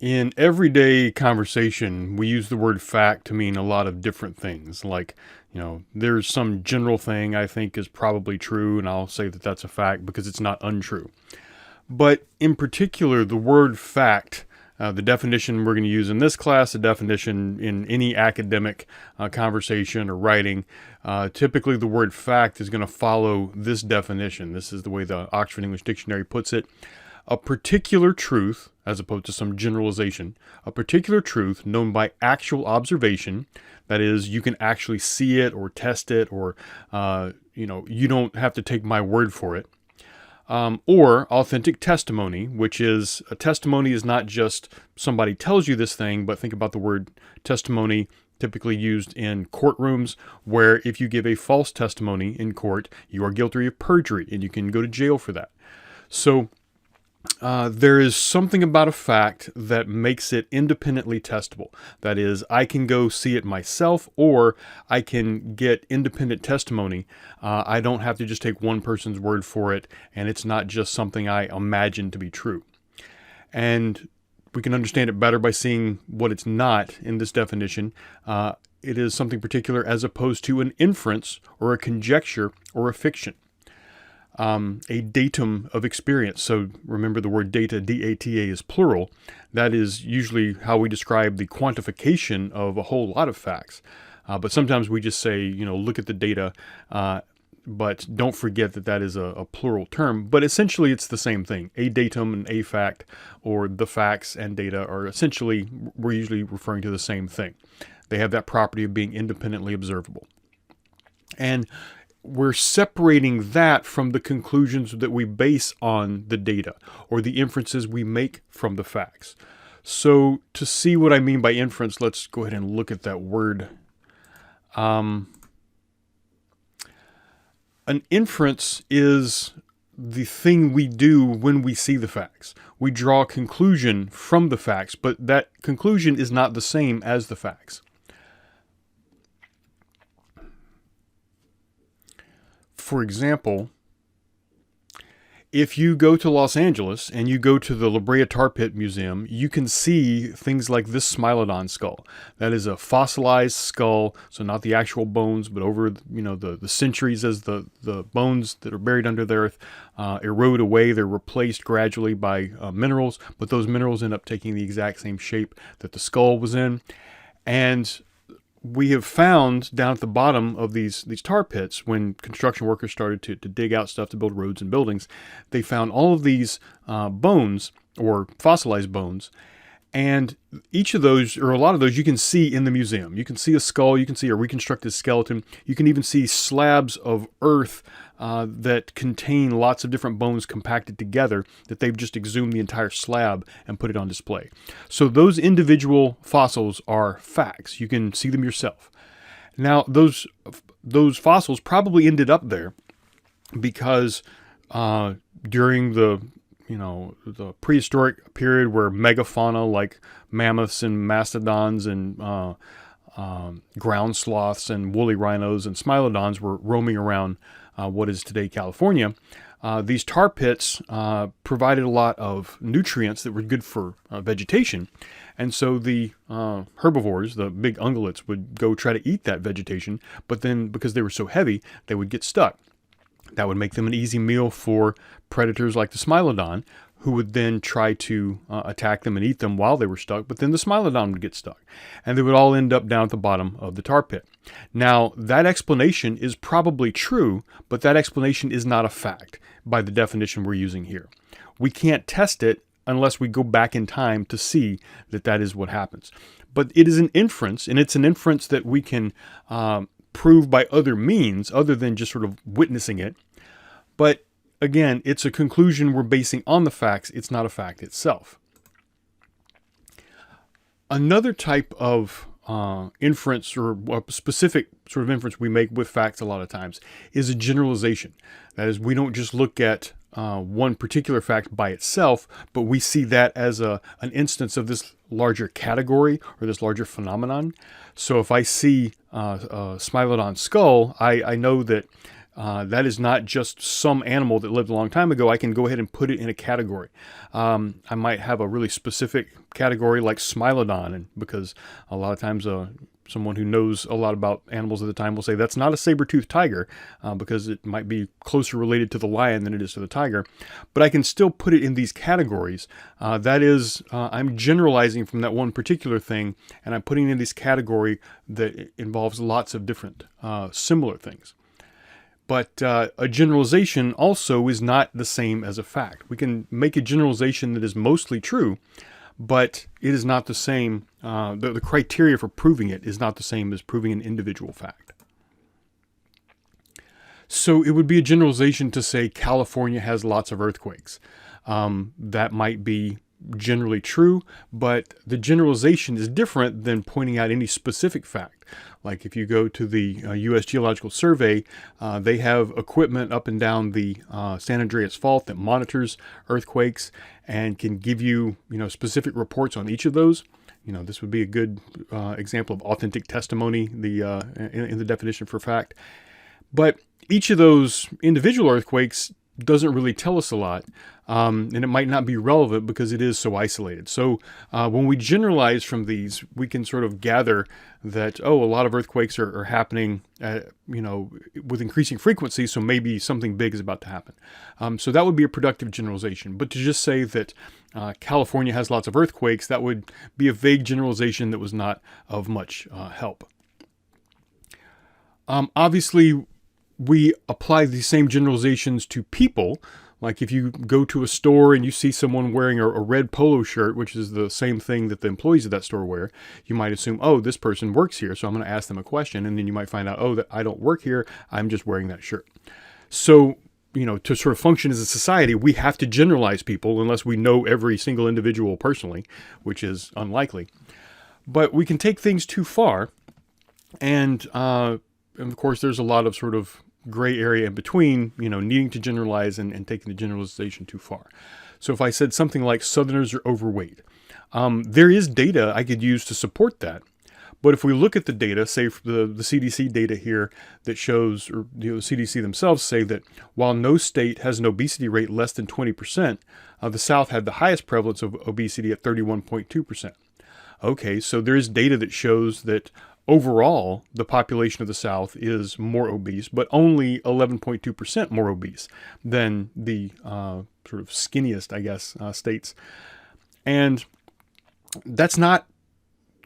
In everyday conversation, we use the word fact to mean a lot of different things. Like, there's some general thing I think is probably true, and I'll say that that's a fact because it's not untrue. But in particular, the word fact, the definition we're going to use in this class, the definition in any academic conversation or writing, typically the word fact is going to follow this definition. This is the way the Oxford English Dictionary puts it. A particular truth, as opposed to some generalization, a particular truth known by actual observation, that is, you can actually see it or test it, or, you don't have to take my word for it. Or authentic testimony, which is a testimony is not just somebody tells you this thing, but think about the word testimony typically used in courtrooms, where if you give a false testimony in court, you are guilty of perjury and you can go to jail for that. So there is something about a fact that makes it independently testable. That is, I can go see it myself, or I can get independent testimony. I don't have to just take one person's word for it, and it's not just something I imagine to be true. And we can understand it better by seeing what it's not in this definition. It is something particular as opposed to an inference or a conjecture or a fiction. A datum of experience. So remember the word data, D-A-T-A, is plural. That is usually how we describe the quantification of a whole lot of facts. But sometimes we just say, look at the data, but don't forget that that is a plural term. But essentially it's the same thing. A datum and a fact, or the facts and data, are essentially, we're usually referring to the same thing. They have that property of being independently observable. And we're separating that from the conclusions that we base on the data or the inferences we make from the facts. So to see what I mean by inference, let's go ahead and look at that word. An inference is the thing we do when we see the facts. We draw a conclusion from the facts, but that conclusion is not the same as the facts. For example, if you go to Los Angeles and you go to the La Brea Tar Pit Museum, you can see things like this Smilodon skull. That is a fossilized skull, so not the actual bones, but over the centuries as the bones that are buried under the earth erode away. They're replaced gradually by minerals, but those minerals end up taking the exact same shape that the skull was in. And we have found down at the bottom of these tar pits, when construction workers started to dig out stuff to build roads and buildings, they found all of these bones, or fossilized bones, and each of those, or a lot of those, you can see in the museum. You can see a skull, you can see a reconstructed skeleton, you can even see slabs of earth that contain lots of different bones compacted together, that they've just exhumed the entire slab and put it on display. So those individual fossils are facts. You can see them yourself. Now, those fossils probably ended up there because during the prehistoric period, where megafauna like mammoths and mastodons and ground sloths and woolly rhinos and smilodons were roaming around what is today California, these tar pits provided a lot of nutrients that were good for vegetation. And so the herbivores, the big ungulates, would go try to eat that vegetation, but then because they were so heavy, they would get stuck. That would make them an easy meal for predators like the Smilodon, who would then try to attack them and eat them while they were stuck, but then the Smilodon would get stuck. And they would all end up down at the bottom of the tar pit. Now, that explanation is probably true, but that explanation is not a fact by the definition we're using here. We can't test it unless we go back in time to see that that is what happens. But it is an inference, and it's an inference that we can prove by other means other than just sort of witnessing it. But again, it's a conclusion we're basing on the facts. It's not a fact itself. Another type of inference, or a specific sort of inference we make with facts a lot of times, is a generalization. That is, we don't just look at one particular fact by itself, but we see that as an instance of this larger category or this larger phenomenon. So if I see a Smilodon skull, I know that That is not just some animal that lived a long time ago. I can go ahead and put it in a category. I might have a really specific category like Smilodon, and because a lot of times someone who knows a lot about animals at the time will say that's not a saber-toothed tiger, because it might be closer related to the lion than it is to the tiger. But I can still put it in these categories. That is, I'm generalizing from that one particular thing, and I'm putting it in this category that involves lots of different similar things. But a generalization also is not the same as a fact. We can make a generalization that is mostly true, but it is not the same. The criteria for proving it is not the same as proving an individual fact. So it would be a generalization to say California has lots of earthquakes. That might be generally true, but the generalization is different than pointing out any specific fact. Like if you go to the U.S. Geological Survey, they have equipment up and down the San Andreas Fault that monitors earthquakes and can give you, specific reports on each of those. This would be a good example of authentic testimony, in the definition for fact. But each of those individual earthquakes doesn't really tell us a lot, and it might not be relevant because it is so isolated. So when we generalize from these, we can sort of gather that, a lot of earthquakes are happening, with increasing frequency, so maybe something big is about to happen. So that would be a productive generalization. But to just say that California has lots of earthquakes, that would be a vague generalization that was not of much help. Obviously, we apply these same generalizations to people. Like if you go to a store and you see someone wearing a red polo shirt, which is the same thing that the employees of that store wear, you might assume, this person works here, so I'm going to ask them a question. And then you might find out, that I don't work here, I'm just wearing that shirt. So, to sort of function as a society, we have to generalize people unless we know every single individual personally, which is unlikely. But we can take things too far. And of course, there's a lot of sort of gray area in between, needing to generalize and taking the generalization too far. So if I said something like Southerners are overweight, there is data I could use to support that. But if we look at the data, say the CDC data here that shows, or the CDC themselves say that while no state has an obesity rate less than 20%, the South had the highest prevalence of obesity at 31.2%. Okay, so there is data that shows that overall, the population of the South is more obese, but only 11.2% more obese than the sort of skinniest, I guess, states. And that's not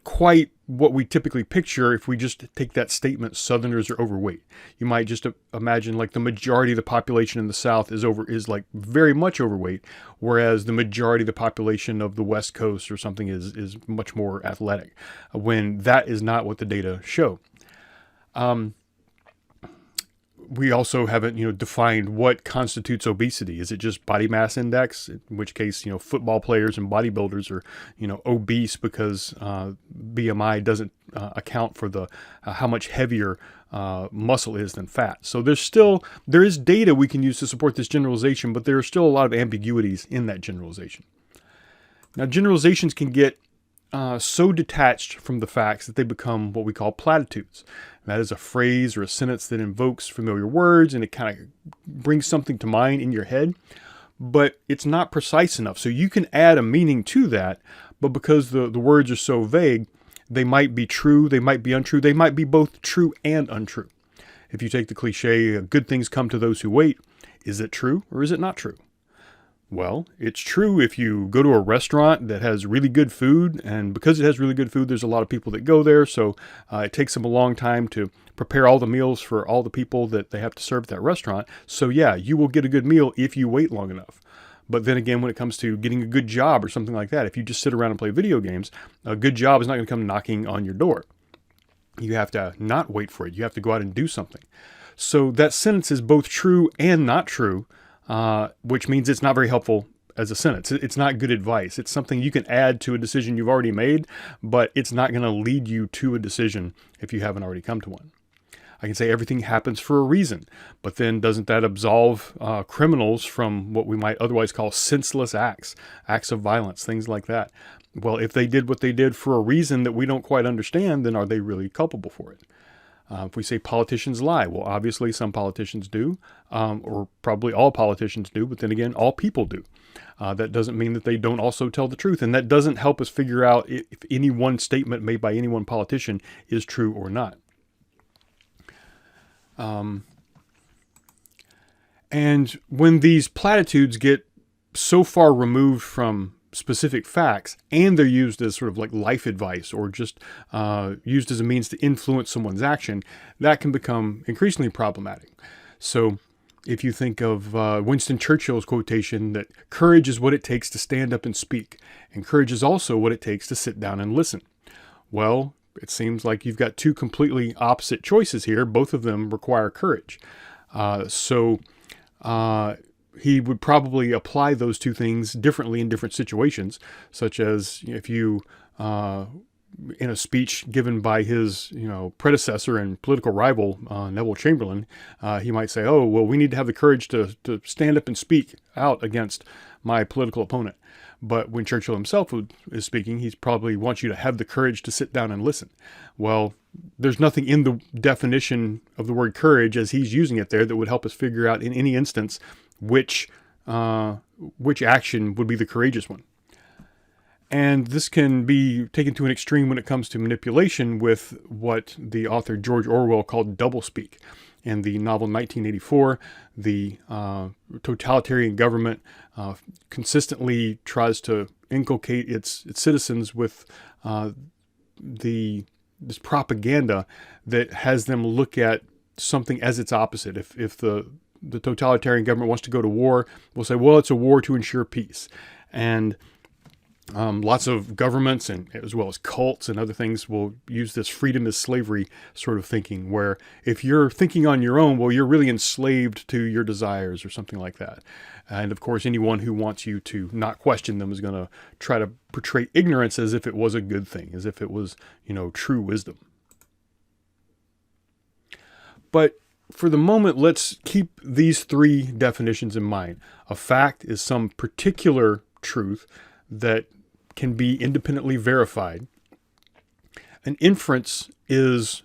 quite what we typically picture if we just take that statement, Southerners are overweight. You might just imagine like the majority of the population in the South is like very much overweight, whereas the majority of the population of the West Coast or something is much more athletic, when that is not what the data show. We also haven't, defined what constitutes obesity. Is it just body mass index? In which case, football players and bodybuilders are, obese because BMI doesn't account for the how much heavier muscle is than fat. So there is data we can use to support this generalization, but there are still a lot of ambiguities in that generalization. Now, generalizations can get so detached from the facts that they become what we call platitudes. That is a phrase or a sentence that invokes familiar words and it kind of brings something to mind in your head, but it's not precise enough. So you can add a meaning to that, but because the words are so vague, they might be true, they might be untrue, they might be both true and untrue. If you take the cliche, good things come to those who wait, is it true or is it not true? Well, it's true if you go to a restaurant that has really good food, and because it has really good food, there's a lot of people that go there, so it takes them a long time to prepare all the meals for all the people that they have to serve at that restaurant. So yeah, you will get a good meal if you wait long enough. But then again, when it comes to getting a good job or something like that, if you just sit around and play video games, a good job is not going to come knocking on your door. You have to not wait for it. You have to go out and do something. So that sentence is both true and not true, which means it's not very helpful as a sentence. It's not good advice. It's something you can add to a decision you've already made, but it's not going to lead you to a decision if you haven't already come to one. I can say everything happens for a reason, but then doesn't that absolve criminals from what we might otherwise call senseless acts of violence, things like that? Well, if they did what they did for a reason that we don't quite understand, then are they really culpable for it? If we say politicians lie, well, obviously some politicians do, or probably all politicians do, but then again, all people do. That doesn't mean that they don't also tell the truth, and that doesn't help us figure out if any one statement made by any one politician is true or not. And when these platitudes get so far removed from specific facts, and they're used as sort of like life advice or just used as a means to influence someone's action, that can become increasingly problematic. So if you think of Winston Churchill's quotation that courage is what it takes to stand up and speak, and courage is also what it takes to sit down and listen. Well, it seems like you've got two completely opposite choices here. Both of them require courage. He would probably apply those two things differently in different situations, such as if you, in a speech given by his, predecessor and political rival, Neville Chamberlain, he might say, "Oh, well, we need to have the courage to stand up and speak out against my political opponent." But when Churchill himself is speaking, he's probably wants you to have the courage to sit down and listen. Well, there's nothing in the definition of the word courage as he's using it there that would help us figure out in any instance which action would be the courageous one. And this can be taken to an extreme when it comes to manipulation with what the author George Orwell called doublespeak. In the novel 1984, the totalitarian government consistently tries to inculcate its citizens with this propaganda that has them look at something as its opposite. If the totalitarian government wants to go to war, we'll say, well, it's a war to ensure peace. And lots of governments, and as well as cults and other things, will use this freedom is slavery sort of thinking, where if you're thinking on your own, well, you're really enslaved to your desires or something like that. And of course, anyone who wants you to not question them is going to try to portray ignorance as if it was a good thing, as if it was, true wisdom. But for the moment, let's keep these three definitions in mind. A fact is some particular truth that can be independently verified. An inference is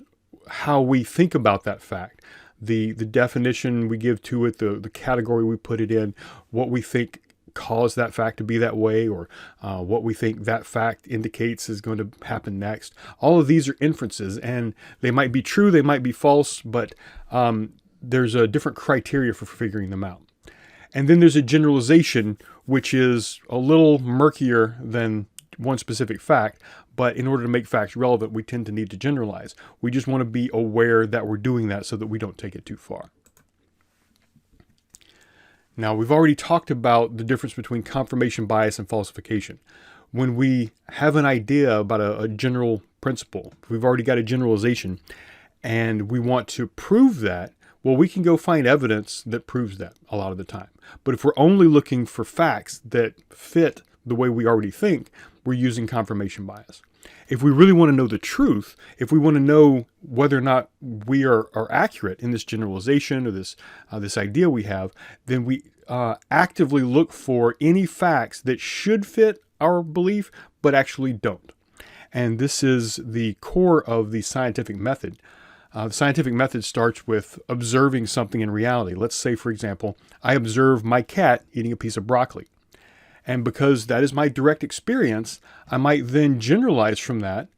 how we think about that fact. The definition we give to it, the category we put it in, what we think caused that fact to be that way, or what we think that fact indicates is going to happen next. All of these are inferences, and they might be true, they might be false, but there's a different criteria for figuring them out. And then there's a generalization, which is a little murkier than one specific fact, but in order to make facts relevant, we tend to need to generalize. We just want to be aware that we're doing that so that we don't take it too far. Now, we've already talked about the difference between confirmation bias and falsification. When we have an idea about a general principle, if we've already got a generalization, and we want to prove that, well, we can go find evidence that proves that a lot of the time. But if we're only looking for facts that fit the way we already think, we're using confirmation bias. If we really want to know the truth, if we want to know whether or not we are accurate in this generalization or this idea we have, then we actively look for any facts that should fit our belief but actually don't. And this is the core of the scientific method. The scientific method starts with observing something in reality. Let's say, for example, I observe my cat eating a piece of broccoli. And because that is my direct experience, I might then generalize from that.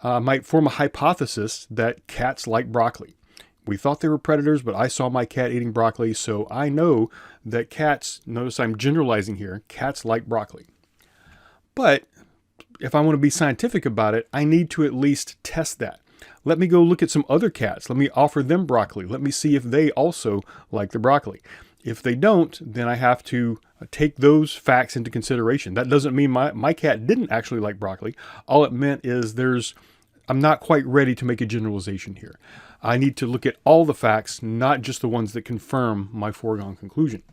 I might form a hypothesis that cats like broccoli. We thought they were predators, but I saw my cat eating broccoli, so I know that cats, notice I'm generalizing here, cats like broccoli. But if I want to be scientific about it, I need to at least test that. Let me go look at some other cats. Let me offer them broccoli. Let me see if they also like the broccoli. If they don't, then I have to take those facts into consideration. That doesn't mean my cat didn't actually like broccoli. All it meant is I'm not quite ready to make a generalization here. I need to look at all the facts, not just the ones that confirm my foregone conclusion.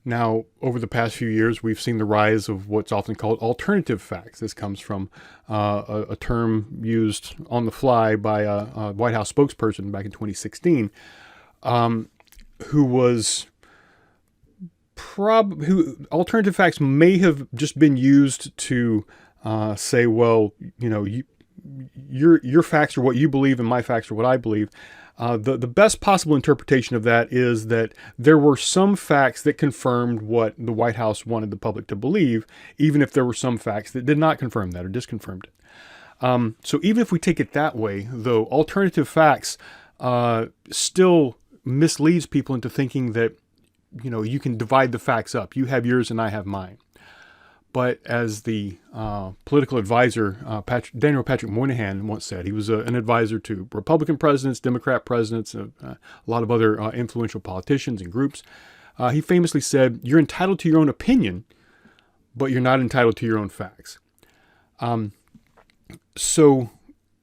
Now, over the past few years, we've seen the rise of what's often called alternative facts. This comes from a term used on the fly by a White House spokesperson back in 2016, who alternative facts may have just been used to say, well, your facts are what you believe, and my facts are what I believe. The best possible interpretation of that is that there were some facts that confirmed what the White House wanted the public to believe, even if there were some facts that did not confirm that or disconfirmed it. So even if we take it that way, though, alternative facts still misleads people into thinking that, you can divide the facts up. You have yours and I have mine. But as the political advisor, Daniel Patrick Moynihan once said, he was an advisor to Republican presidents, Democrat presidents, a lot of other influential politicians and groups. He famously said, "You're entitled to your own opinion, but you're not entitled to your own facts." So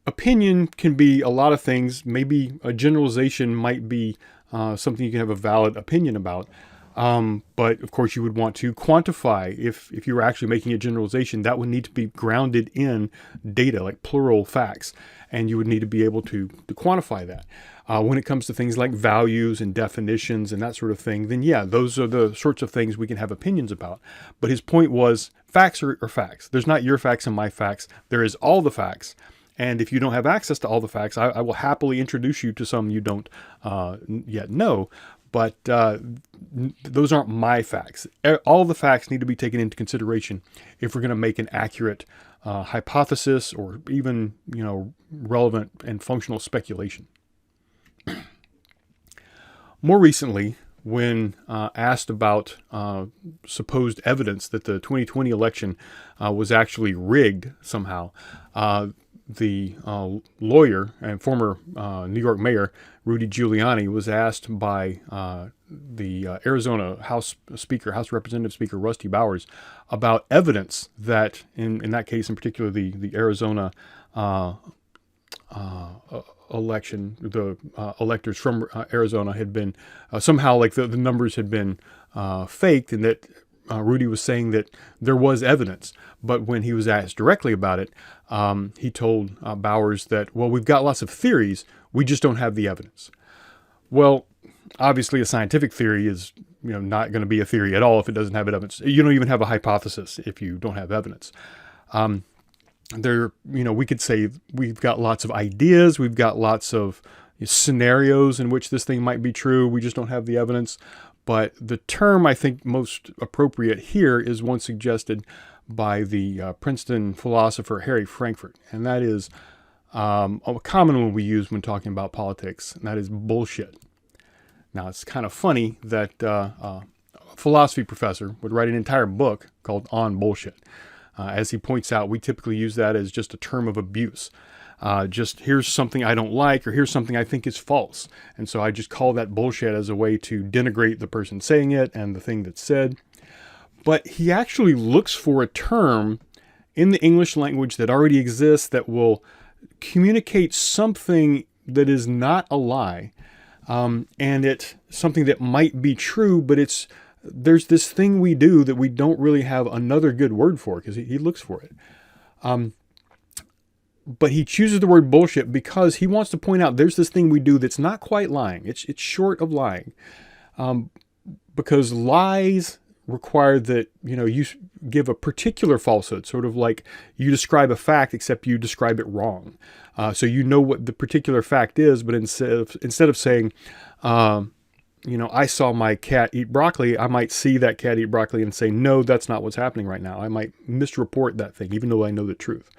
opinion can be a lot of things. Maybe a generalization might be something you can have a valid opinion about. But of course you would want to quantify. If you were actually making a generalization, that would need to be grounded in data, like plural facts. And you would need to be able to quantify that. When it comes to things like values and definitions and that sort of thing, then yeah, those are the sorts of things we can have opinions about. But his point was, facts are facts. There's not your facts and my facts. There is all the facts. And if you don't have access to all the facts, I will happily introduce you to some you don't yet know. But those aren't my facts. All the facts need to be taken into consideration if we're going to make an accurate hypothesis or even, relevant and functional speculation. More recently, when asked about supposed evidence that the 2020 election was actually rigged somehow, the lawyer and former New York mayor, Rudy Giuliani, was asked by the Arizona House Representative Speaker Rusty Bowers about evidence that, in that case in particular, the Arizona election, the electors from Arizona had been somehow, like the numbers had been faked, and that Rudy was saying that there was evidence. But when he was asked directly about it, he told Bowers that, well, we've got lots of theories, we just don't have the evidence. Well, obviously a scientific theory is not going to be a theory at all if it doesn't have evidence. You don't even have a hypothesis if you don't have evidence. We could say we've got lots of ideas, we've got lots of scenarios in which this thing might be true, we just don't have the evidence. But the term I think most appropriate here is one suggested by the Princeton philosopher Harry Frankfurt, and that is a common one we use when talking about politics, and that is bullshit. Now, it's kind of funny that a philosophy professor would write an entire book called On Bullshit. As he points out, we typically use that as just a term of abuse. Just here's something I don't like, or here's something I think is false. And so I just call that bullshit as a way to denigrate the person saying it and the thing that's said. But he actually looks for a term in the English language that already exists that will communicate something that is not a lie. And it's something that might be true, but there's this thing we do that we don't really have another good word for, because he looks for it. But he chooses the word bullshit because he wants to point out there's this thing we do that's not quite lying. It's short of lying. Because lies require that, you give a particular falsehood, sort of like you describe a fact, except you describe it wrong. So you know what the particular fact is, but instead of saying, I saw my cat eat broccoli, I might see that cat eat broccoli and say, no, that's not what's happening right now. I might misreport that thing, even though I know the truth.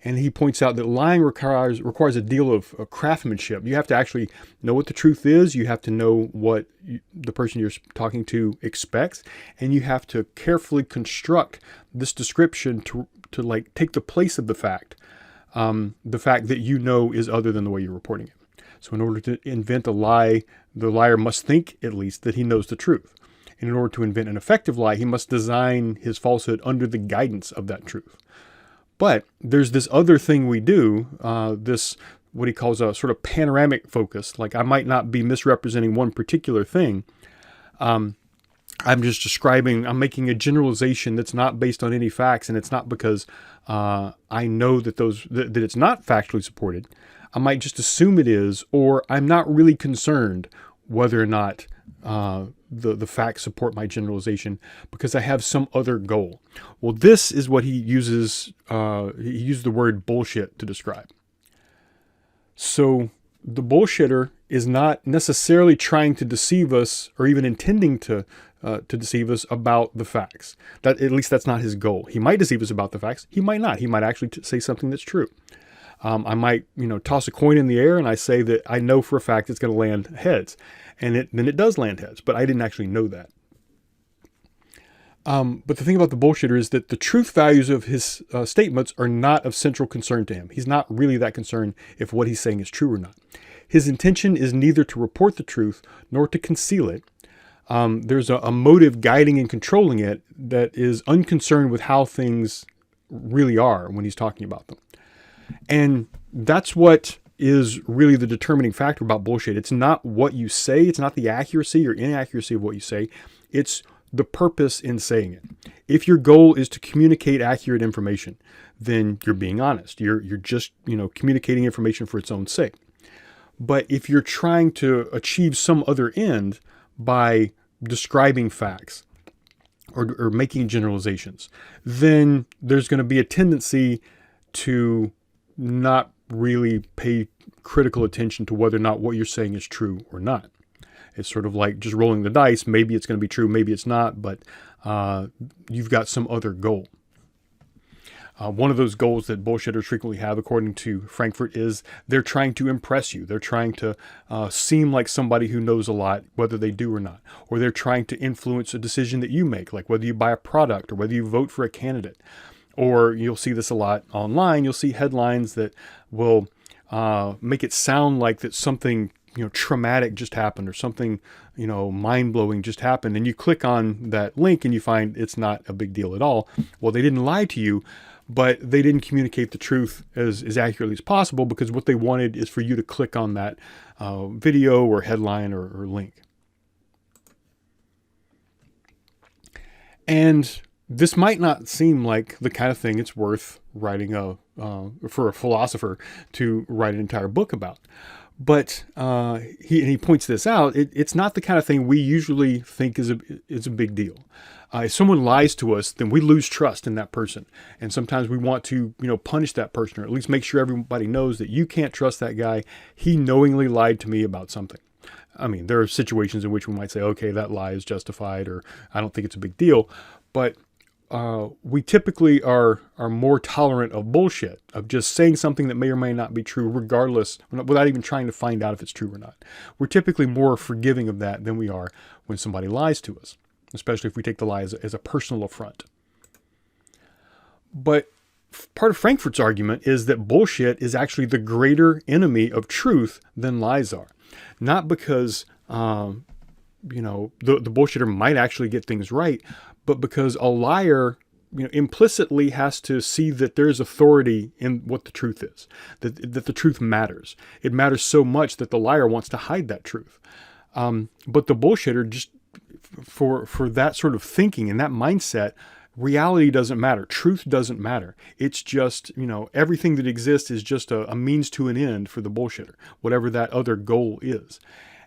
And he points out that lying requires a deal of craftsmanship. You have to actually know what the truth is. You have to know what the person you're talking to expects. And you have to carefully construct this description to like take the place of the fact that is other than the way you're reporting it. So in order to invent a lie, the liar must think, at least, that he knows the truth. And in order to invent an effective lie, he must design his falsehood under the guidance of that truth. But there's this other thing we do, this what he calls a sort of panoramic focus. Like I might not be misrepresenting one particular thing. I'm making a generalization that's not based on any facts, and it's not because I know that that it's not factually supported. I might just assume it is, or I'm not really concerned whether or not the facts support my generalization because I have some other goal. Well, this is what he uses. He used the word bullshit to describe. So the bullshitter is not necessarily trying to deceive us or even intending to deceive us about the facts. That, at least that's not his goal. He might deceive us about the facts. He might not. He might actually say something that's true. I might, toss a coin in the air and I say that I know for a fact it's going to land heads, and then it does land heads, but I didn't actually know that. But the thing about the bullshitter is that the truth values of his statements are not of central concern to him. He's not really that concerned if what he's saying is true or not. His intention is neither to report the truth nor to conceal it. There's a motive guiding and controlling it that is unconcerned with how things really are when he's talking about them. And that's what is really the determining factor about bullshit. It's not what you say. It's not the accuracy or inaccuracy of what you say. It's the purpose in saying it. If your goal is to communicate accurate information, then you're being honest. You're just, communicating information for its own sake. But if you're trying to achieve some other end by describing facts or making generalizations, then there's going to be a tendency to not really pay critical attention to whether or not what you're saying is true or not. It's sort of like just rolling the dice. Maybe it's going to be true, maybe it's not, but you've got some other goal. One of those goals that bullshitters frequently have, according to Frankfurt, is they're trying to impress you. They're trying to seem like somebody who knows a lot, whether they do or not. Or they're trying to influence a decision that you make, like whether you buy a product or whether you vote for a candidate. Or you'll see this a lot online. You'll see headlines that will make it sound like that something traumatic just happened or something mind-blowing just happened. And you click on that link and you find it's not a big deal at all. Well, they didn't lie to you, but they didn't communicate the truth as accurately as possible, because what they wanted is for you to click on that video or headline or link. And this might not seem like the kind of thing it's worth writing for a philosopher to write an entire book about. But he points this out. It's not the kind of thing we usually think is a big deal. If someone lies to us, then we lose trust in that person. And sometimes we want to, punish that person, or at least make sure everybody knows that you can't trust that guy. He knowingly lied to me about something. I mean, there are situations in which we might say, okay, that lie is justified, or I don't think it's a big deal. But we typically are more tolerant of bullshit, of just saying something that may or may not be true, regardless, without even trying to find out if it's true or not. We're typically more forgiving of that than we are when somebody lies to us, especially if we take the lie as a personal affront. But part of Frankfurt's argument is that bullshit is actually the greater enemy of truth than lies are. Not because, the bullshitter might actually get things right, but because a liar, implicitly has to see that there's authority in what the truth is, that the truth matters. It matters so much that the liar wants to hide that truth. But the bullshitter, just for that sort of thinking and that mindset, reality doesn't matter. Truth doesn't matter. It's just, everything that exists is just a means to an end for the bullshitter, whatever that other goal is.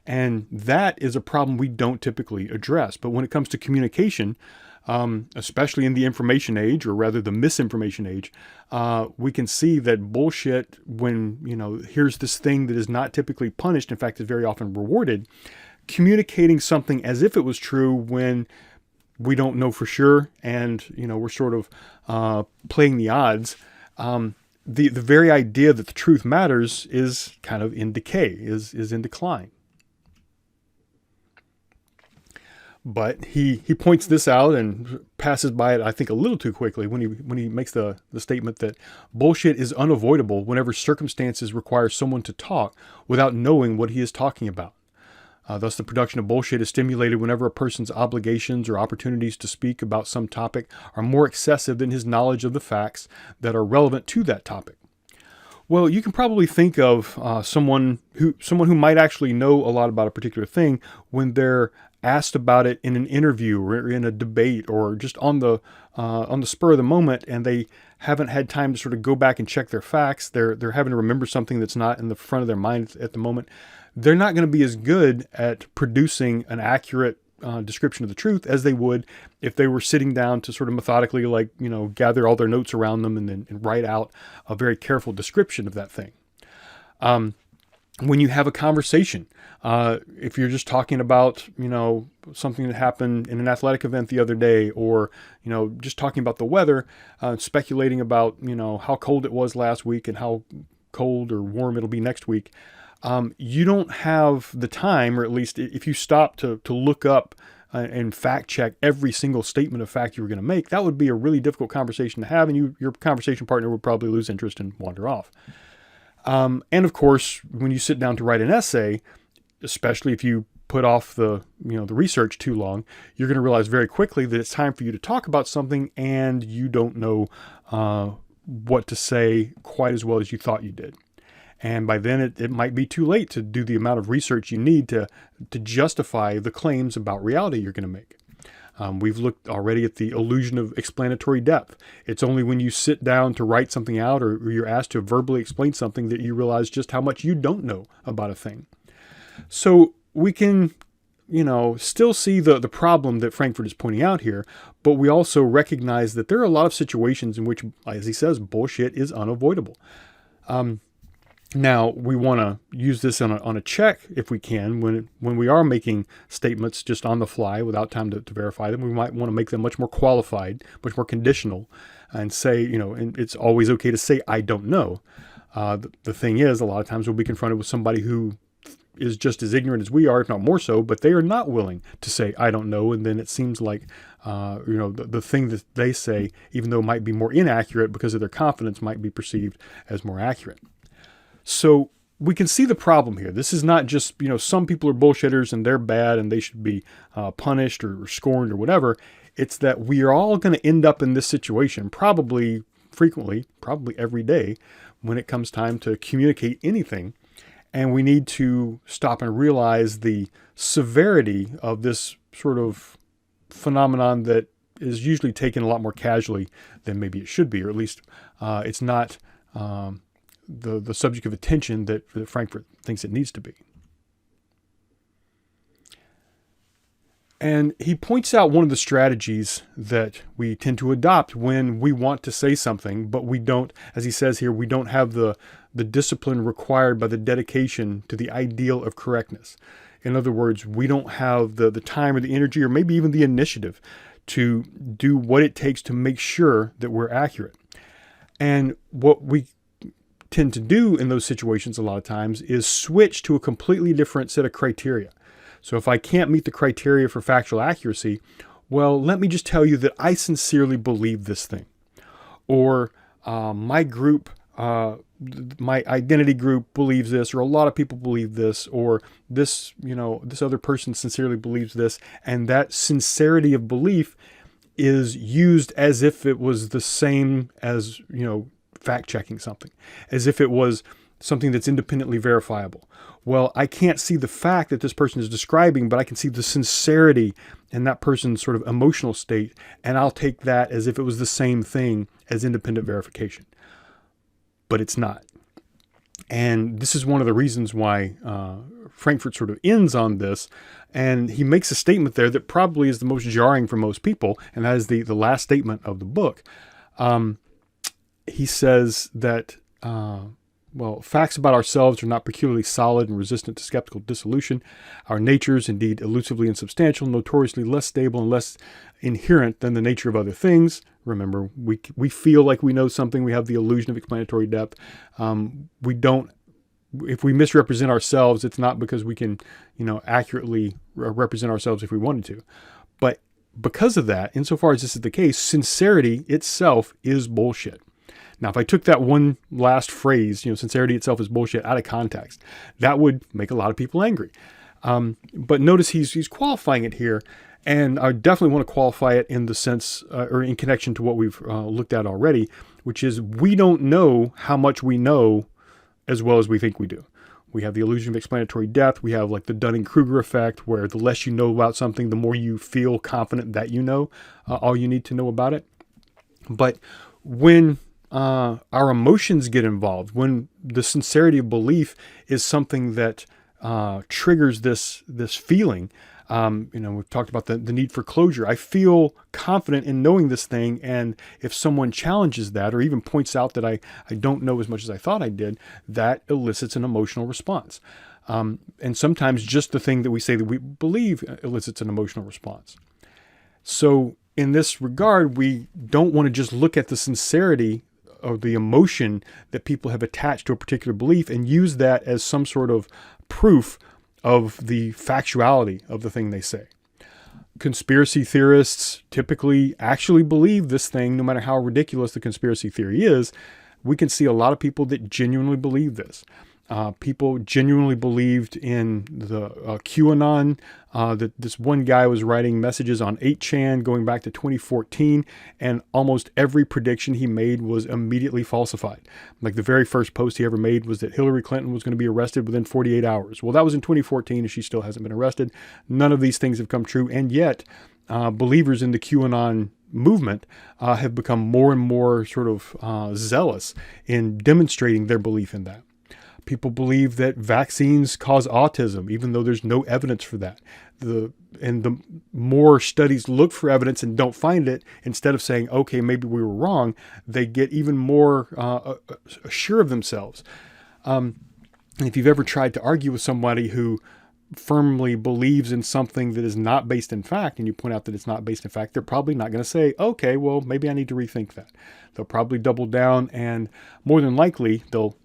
And that is a problem we don't typically address. But when it comes to communication, especially in the information age, or rather the misinformation age, we can see that bullshit, when, here's this thing that is not typically punished, in fact, is very often rewarded, communicating something as if it was true when we don't know for sure, and, we're sort of playing the odds. The very idea that the truth matters is kind of in decay, is in decline. But he points this out and passes by it, I think, a little too quickly when he makes the statement that bullshit is unavoidable whenever circumstances require someone to talk without knowing what he is talking about. Thus, the production of bullshit is stimulated whenever a person's obligations or opportunities to speak about some topic are more excessive than his knowledge of the facts that are relevant to that topic. Well, you can probably think of someone who might actually know a lot about a particular thing when they're asked about it in an interview or in a debate or just on the spur of the moment, and they haven't had time to sort of go back and check their facts. They're having to remember something that's not in the front of their mind at the moment. they're not going to be as good at producing an accurate description of the truth as they would if they were sitting down to sort of methodically, like, gather all their notes around them and then write out a very careful description of that thing. When you have a conversation, if you're just talking about, something that happened in an athletic event the other day, or, just talking about the weather, speculating about, how cold it was last week and how cold or warm it'll be next week. You don't have the time, or at least if you stop to look up and fact check every single statement of fact you were going to make, that would be a really difficult conversation to have, and your conversation partner would probably lose interest and wander off. And of course, when you sit down to write an essay, especially if you put off the research too long, you're going to realize very quickly that it's time for you to talk about something, and you don't know what to say quite as well as you thought you did. And by then it might be too late to do the amount of research you need to justify the claims about reality you're going to make. We've looked already at the illusion of explanatory depth. It's only when you sit down to write something out, or you're asked to verbally explain something, that you realize just how much you don't know about a thing. So we can, still see the problem that Frankfurt is pointing out here, but we also recognize that there are a lot of situations in which, as he says, bullshit is unavoidable. Now, we want to use this on a check if we can. When we are making statements just on the fly without time to verify them, we might want to make them much more qualified, much more conditional, and say, and it's always okay to say, I don't know. The thing is, a lot of times we'll be confronted with somebody who is just as ignorant as we are, if not more so, but they are not willing to say, I don't know. And then it seems like, the thing that they say, even though it might be more inaccurate because of their confidence, might be perceived as more accurate. So we can see the problem here. This is not just, some people are bullshitters and they're bad and they should be punished or scorned or whatever. It's that we are all going to end up in this situation, probably frequently, probably every day, when it comes time to communicate anything. And we need to stop and realize the severity of this sort of phenomenon that is usually taken a lot more casually than maybe it should be, or at least it's not the subject of attention that Frankfurt thinks it needs to be. And he points out one of the strategies that we tend to adopt when we want to say something, but we don't, as he says here, we don't have the discipline required by the dedication to the ideal of correctness. In other words, we don't have the time or the energy or maybe even the initiative to do what it takes to make sure that we're accurate. And what we tend to do in those situations a lot of times is switch to a completely different set of criteria. So if I can't meet the criteria for factual accuracy, well, let me just tell you that I sincerely believe this thing. Or my group, my identity group believes this, or a lot of people believe this, or this, this other person sincerely believes this. And that sincerity of belief is used as if it was the same as, fact checking something, as if it was something that's independently verifiable. Well, I can't see the fact that this person is describing, but I can see the sincerity in that person's sort of emotional state, and I'll take that as if it was the same thing as independent verification. But it's not. And this is one of the reasons why Frankfurt sort of ends on this, and he makes a statement there that probably is the most jarring for most people, and that is the last statement of the book. He says that, facts about ourselves are not peculiarly solid and resistant to skeptical dissolution. Our nature is indeed elusively insubstantial, notoriously less stable and less inherent than the nature of other things. Remember, we feel like we know something. We have the illusion of explanatory depth. If we misrepresent ourselves, it's not because we can, accurately represent ourselves if we wanted to. But because of that, insofar as this is the case, sincerity itself is bullshit. Now, if I took that one last phrase, sincerity itself is bullshit, out of context, that would make a lot of people angry. But notice he's qualifying it here, and I definitely want to qualify it in the sense, or in connection to what we've looked at already, which is we don't know how much we know as well as we think we do. We have the illusion of explanatory depth. We have like the Dunning-Kruger effect, where the less you know about something, the more you feel confident that you know all you need to know about it. But when our emotions get involved, when the sincerity of belief is something that triggers this feeling. We've talked about the need for closure. I feel confident in knowing this thing, and if someone challenges that or even points out that I don't know as much as I thought I did, that elicits an emotional response. And sometimes just the thing that we say that we believe elicits an emotional response. So in this regard, we don't want to just look at the sincerity or the emotion that people have attached to a particular belief and use that as some sort of proof of the factuality of the thing they say. Conspiracy theorists typically actually believe this thing, no matter how ridiculous the conspiracy theory is. We can see a lot of people that genuinely believe this. People genuinely believed in the QAnon, that this one guy was writing messages on 8chan going back to 2014, and almost every prediction he made was immediately falsified. Like the very first post he ever made was that Hillary Clinton was going to be arrested within 48 hours. Well, that was in 2014, and she still hasn't been arrested. None of these things have come true, and yet believers in the QAnon movement have become more and more sort of zealous in demonstrating their belief in that. People believe that vaccines cause autism, even though there's no evidence for that. The more studies look for evidence and don't find it, instead of saying, okay, maybe we were wrong, they get even more sure of themselves. And if you've ever tried to argue with somebody who firmly believes in something that is not based in fact, and you point out that it's not based in fact, they're probably not going to say, okay, well, maybe I need to rethink that. They'll probably double down, and more than likely, they'll,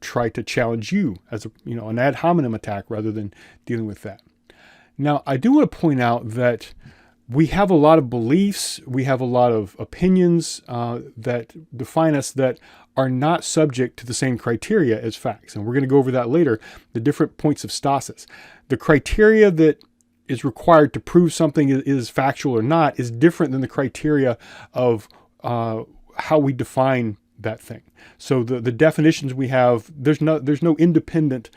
try to challenge you as an ad hominem attack rather than dealing with that. Now, I do want to point out that we have a lot of beliefs, we have a lot of opinions that define us that are not subject to the same criteria as facts. And we're going to go over that later, the different points of stasis. The criteria that is required to prove something is factual or not is different than the criteria of how we define that thing. So the definitions we have, there's no independent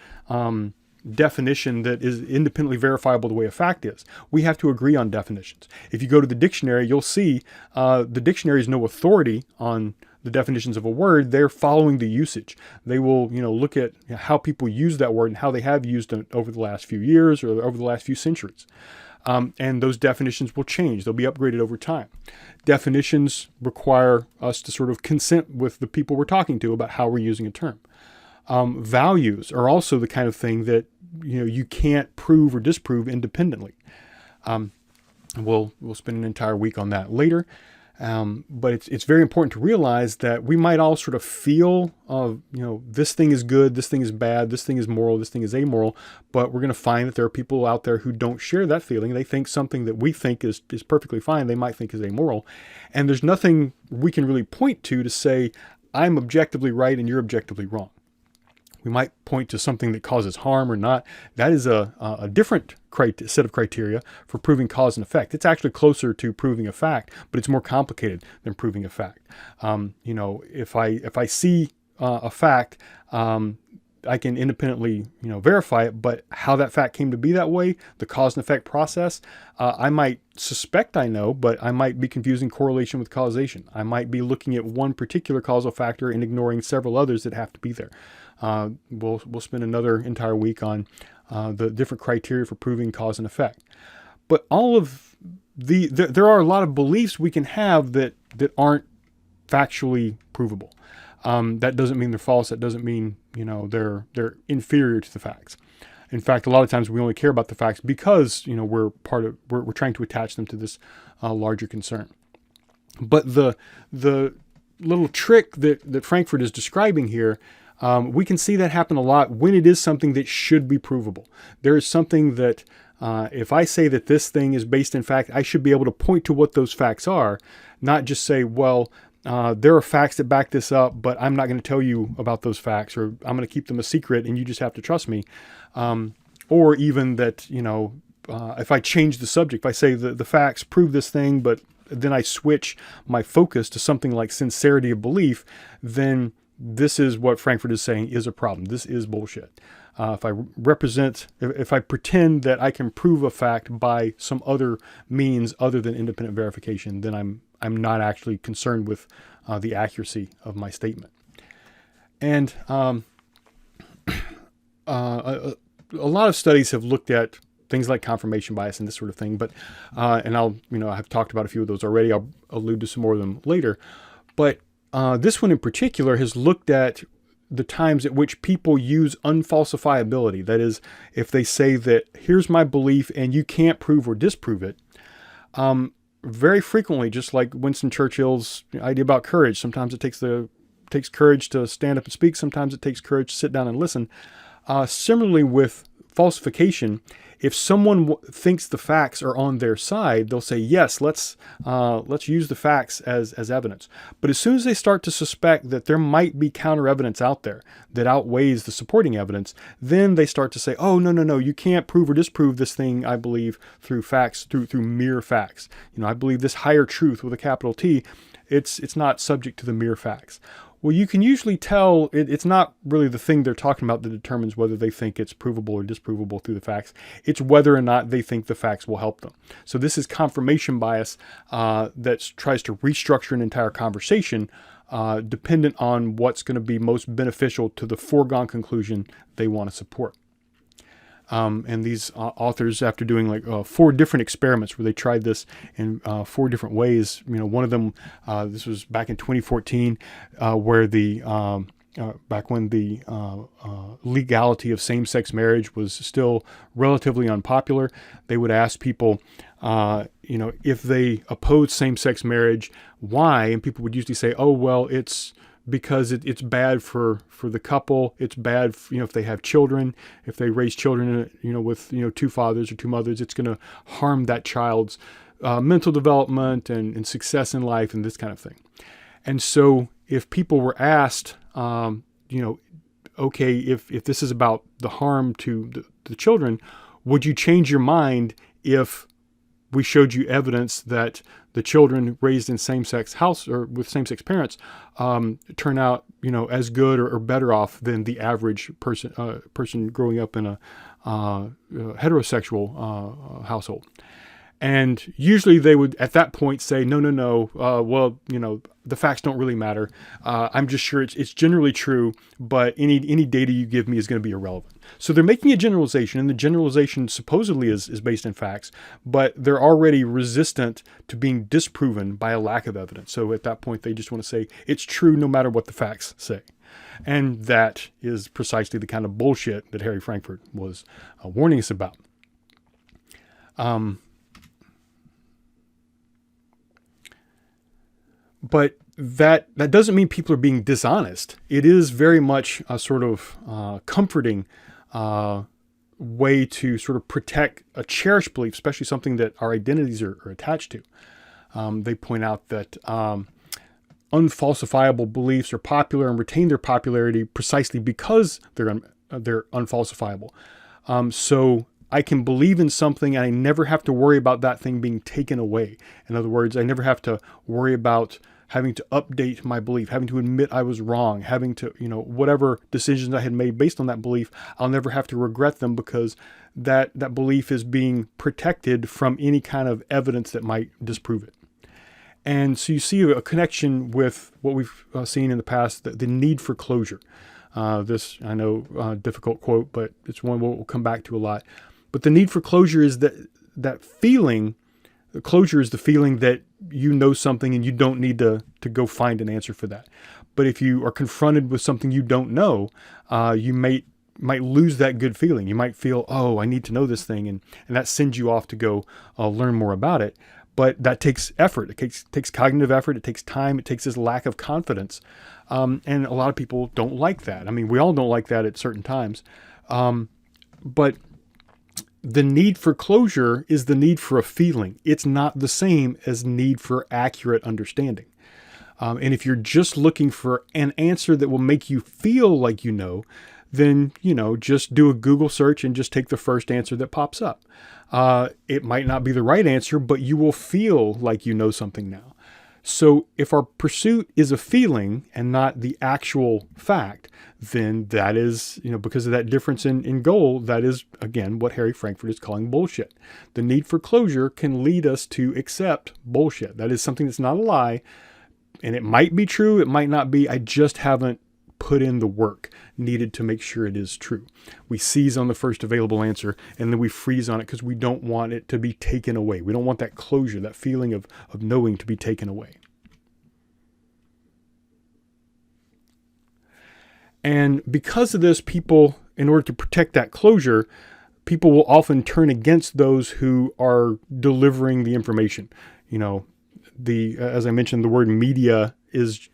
definition that is independently verifiable the way a fact is. We have to agree on definitions. If you go to the dictionary, you'll see the dictionary is no authority on the definitions of a word. They're following the usage. They will look at how people use that word and how they have used it over the last few years or over the last few centuries. And those definitions will change. They'll be upgraded over time. Definitions require us to sort of consent with the people we're talking to about how we're using a term. Values are also the kind of thing that you can't prove or disprove independently. We'll spend an entire week on that later. But it's very important to realize that we might all sort of feel, this thing is good, this thing is bad, this thing is moral, this thing is amoral, but we're going to find that there are people out there who don't share that feeling. They think something that we think is perfectly fine, they might think is amoral. And there's nothing we can really point to say, I'm objectively right and you're objectively wrong. We might point to something that causes harm or not. That is a different set of criteria for proving cause and effect. It's actually closer to proving a fact, but it's more complicated than proving a fact. If I see a fact, I can independently verify it, but how that fact came to be that way, the cause and effect process, I might suspect I know, but I might be confusing correlation with causation. I might be looking at one particular causal factor and ignoring several others that have to be there. We'll spend another entire week on the different criteria for proving cause and effect. But all of there are a lot of beliefs we can have that aren't factually provable. That doesn't mean they're false. That doesn't mean they're inferior to the facts. In fact, a lot of times we only care about the facts because we're trying to attach them to this larger concern. But the little trick that Frankfurt is describing here, we can see that happen a lot when it is something that should be provable. There is something that if I say that this thing is based in fact, I should be able to point to what those facts are, not just say, well, there are facts that back this up, but I'm not going to tell you about those facts, or I'm going to keep them a secret and you just have to trust me. Or even that, if I change the subject, if I say the facts prove this thing, but then I switch my focus to something like sincerity of belief, then this is what Frankfurt is saying is a problem. This is bullshit. If I pretend that I can prove a fact by some other means other than independent verification, then I'm not actually concerned with the accuracy of my statement. And a lot of studies have looked at things like confirmation bias and this sort of thing, but and I've talked about a few of those already. I'll allude to some more of them later, but this one in particular has looked at the times at which people use unfalsifiability. That is, if they say that here's my belief and you can't prove or disprove it, very frequently, just like Winston Churchill's idea about courage, sometimes it takes courage to stand up and speak. Sometimes it takes courage to sit down and listen. Similarly with falsification, if someone thinks the facts are on their side, they'll say, yes, let's use the facts as evidence. But as soon as they start to suspect that there might be counter evidence out there that outweighs the supporting evidence, then they start to say, oh, no, you can't prove or disprove this thing I believe through facts, through mere facts. I believe this higher truth with a capital T, it's not subject to the mere facts. Well, you can usually tell it's not really the thing they're talking about that determines whether they think it's provable or disprovable through the facts. It's whether or not they think the facts will help them. So this is confirmation bias that tries to restructure an entire conversation dependent on what's going to be most beneficial to the foregone conclusion they want to support. And these authors, after doing like 4 different experiments where they tried this in 4 different ways, one of them, this was back in 2014, where back when the legality of same-sex marriage was still relatively unpopular, they would ask people, if they oppose same-sex marriage, why? And people would usually say, oh, well, it's because it's bad for the couple. It's bad, if they have children, if they raise children, with, 2 fathers or 2 mothers, it's going to harm that child's mental development and success in life and this kind of thing. And so if people were asked, okay, if this is about the harm to the children, would you change your mind if we showed you evidence that the children raised in same-sex house or with same-sex parents turn out, as good or better off than the average person growing up in a heterosexual household? And usually they would at that point say, no. Well, the facts don't really matter. I'm just sure it's generally true, but any data you give me is going to be irrelevant. So they're making a generalization, and the generalization supposedly is based in facts, but they're already resistant to being disproven by a lack of evidence. So at that point, they just want to say it's true no matter what the facts say. And that is precisely the kind of bullshit that Harry Frankfurt was warning us about. But that doesn't mean people are being dishonest. It is very much a sort of comforting way to sort of protect a cherished belief, especially something that our identities are attached to. They point out that unfalsifiable beliefs are popular and retain their popularity precisely because they're unfalsifiable. So I can believe in something and I never have to worry about that thing being taken away. In other words, I never have to worry about having to update my belief, having to admit I was wrong, having to, whatever decisions I had made based on that belief, I'll never have to regret them because that belief is being protected from any kind of evidence that might disprove it. And so you see a connection with what we've seen in the past, the need for closure. This, I know, difficult quote, but it's one we'll come back to a lot. But the need for closure is that feeling. Closure is the feeling that you know something and you don't need to go find an answer for that. But if you are confronted with something you don't know, you might lose that good feeling. You might feel, oh, I need to know this thing, and that sends you off to go learn more about it. But that takes effort. It takes cognitive effort. It takes time. It takes this lack of confidence. And a lot of people don't like that. I mean, we all don't like that at certain times. But the need for closure is the need for a feeling. It's not the same as need for accurate understanding. And if you're just looking for an answer that will make you feel like you know, then, just do a Google search and just take the first answer that pops up. It might not be the right answer, but you will feel like you know something now. So if our pursuit is a feeling and not the actual fact, then that is, because of that difference in goal, that is, again, what Harry Frankfurt is calling bullshit. The need for closure can lead us to accept bullshit. That is something that's not a lie, and it might be true, it might not be. I just haven't put in the work needed to make sure it is true. We seize on the first available answer, and then we freeze on it because we don't want it to be taken away. We don't want that closure, that feeling of knowing, to be taken away. And because of this, people, in order to protect that closure, people will often turn against those who are delivering the information. As I mentioned, the word media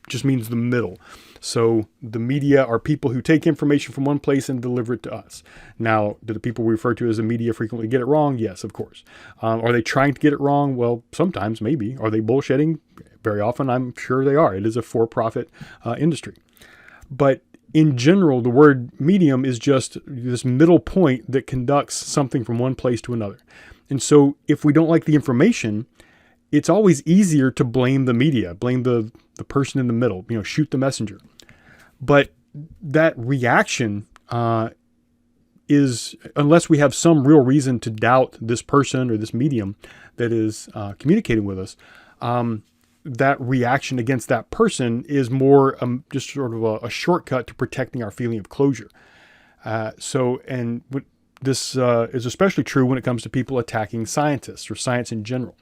just means the middle. So the media are people who take information from one place and deliver it to us. Now, do the people we refer to as the media frequently get it wrong? Yes, of course. Are they trying to get it wrong? Well, sometimes, maybe. Are they bullshitting? Very often, I'm sure they are. It is a for-profit industry. But in general, the word medium is just this middle point that conducts something from one place to another. And so if we don't like the information, it's always easier to blame the media, blame the person in the middle, shoot the messenger. But that reaction is, unless we have some real reason to doubt this person or this medium that is communicating with us, that reaction against that person is more just sort of a shortcut to protecting our feeling of closure. This is especially true when it comes to people attacking scientists or science in general.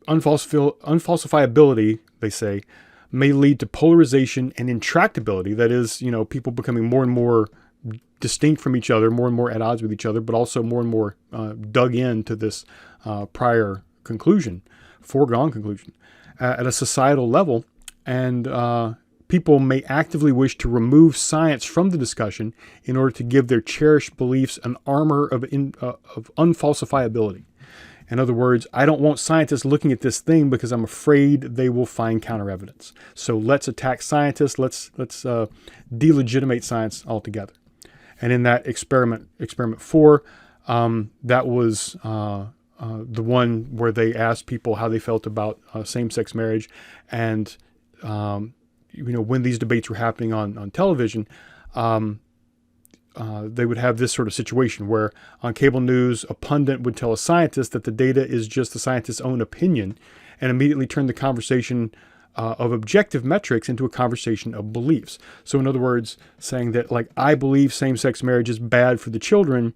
Unfalsifiability, they say, may lead to polarization and intractability. That is, people becoming more and more distinct from each other, more and more at odds with each other, but also more and more dug into this prior foregone conclusion at a societal level. And people may actively wish to remove science from the discussion in order to give their cherished beliefs an armor of unfalsifiability. In other words, I don't want scientists looking at this thing because I'm afraid they will find counter evidence. So let's attack scientists. Let's delegitimate science altogether. And in that experiment 4, that was the one where they asked people how they felt about same-sex marriage. And when these debates were happening on television, they would have this sort of situation where on cable news, a pundit would tell a scientist that the data is just the scientist's own opinion, and immediately turn the conversation of objective metrics into a conversation of beliefs. So in other words, saying that, I believe same-sex marriage is bad for the children,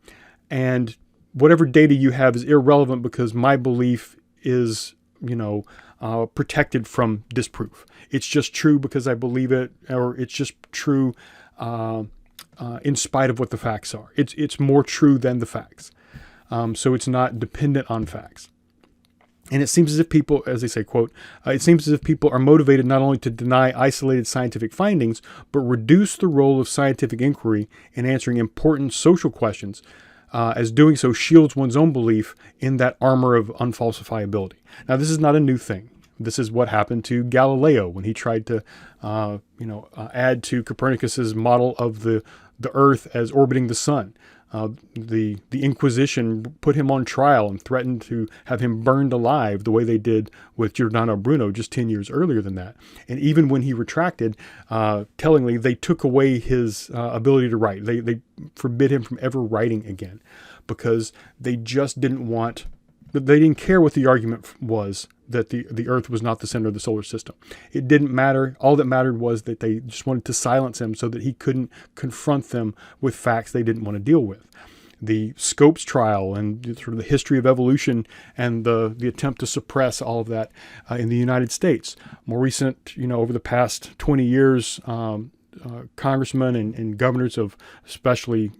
and whatever data you have is irrelevant because my belief is, protected from disproof. It's just true because I believe it, or it's just true in spite of what the facts are. It's more true than the facts. So it's not dependent on facts. And it seems as if people, as they say, quote, it seems as if people are motivated not only to deny isolated scientific findings, but reduce the role of scientific inquiry in answering important social questions, as doing so shields one's own belief in that armor of unfalsifiability. Now, this is not a new thing. This is what happened to Galileo when he tried to, add to Copernicus's model of the Earth as orbiting the sun. The Inquisition put him on trial and threatened to have him burned alive the way they did with Giordano Bruno just 10 years earlier than that. And even when he retracted, tellingly, they took away his ability to write. They forbid him from ever writing again because they just they didn't care what the argument was that the Earth was not the center of the solar system. It didn't matter. All that mattered was that they just wanted to silence him so that he couldn't confront them with facts they didn't want to deal with. The Scopes trial and sort of the history of evolution and the attempt to suppress all of that in the United States. More recent, over the past 20 years, congressmen and governors of especially,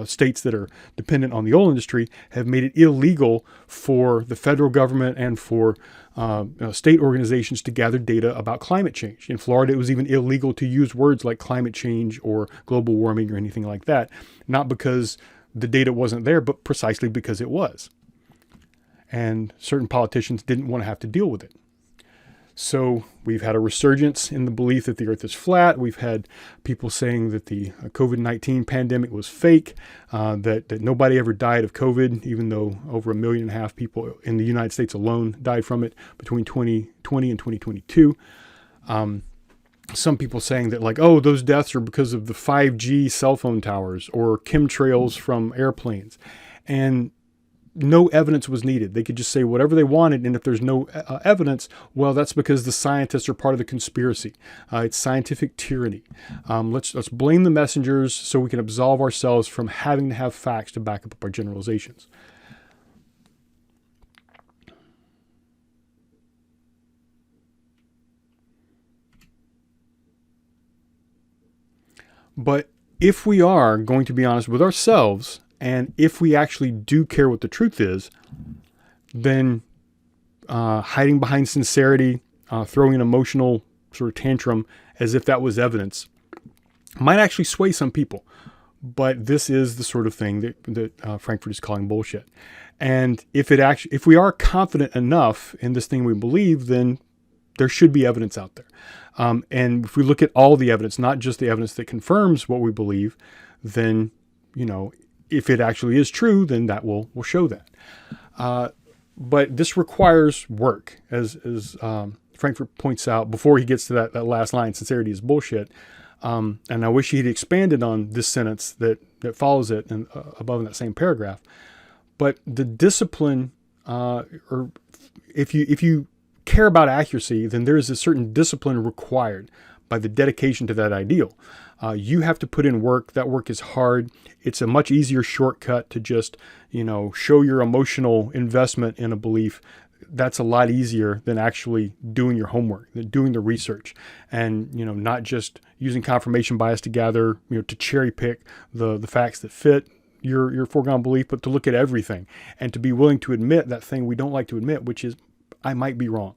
states that are dependent on the oil industry have made it illegal for the federal government and for state organizations to gather data about climate change. In Florida, it was even illegal to use words like climate change or global warming or anything like that, not because the data wasn't there, but precisely because it was. And certain politicians didn't want to have to deal with it. So we've had a resurgence in the belief that the Earth is flat. We've had people saying that the COVID-19 pandemic was fake, that nobody ever died of COVID, even though over 1.5 million people in the United States alone died from it between 2020 and 2022. Some people saying that those deaths are because of the 5G cell phone towers or chemtrails from airplanes. And no evidence was needed. They could just say whatever they wanted, and if there's no evidence, well, that's because the scientists are part of the conspiracy. It's scientific tyranny. Let's blame the messengers so we can absolve ourselves from having to have facts to back up our generalizations. But if we are going to be honest with ourselves, and if we actually do care what the truth is, then hiding behind sincerity, throwing an emotional sort of tantrum as if that was evidence, might actually sway some people. But this is the sort of thing that Frankfurt is calling bullshit. And if we are confident enough in this thing we believe, then there should be evidence out there. And if we look at all the evidence, not just the evidence that confirms what we believe, then, if it actually is true, then that will show that. But this requires work, as Frankfurt points out before he gets to that last line, sincerity is bullshit. And I wish he'd expanded on this sentence that follows it and above in that same paragraph. But the discipline, or if you care about accuracy, then there is a certain discipline required by the dedication to that ideal. You have to put in work. That work is hard. It's a much easier shortcut to just, show your emotional investment in a belief. That's a lot easier than actually doing your homework, doing the research, and, not just using confirmation bias to gather, to cherry pick the facts that fit your foregone belief, but to look at everything and to be willing to admit that thing we don't like to admit, which is, I might be wrong.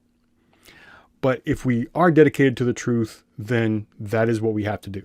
But if we are dedicated to the truth, then that is what we have to do.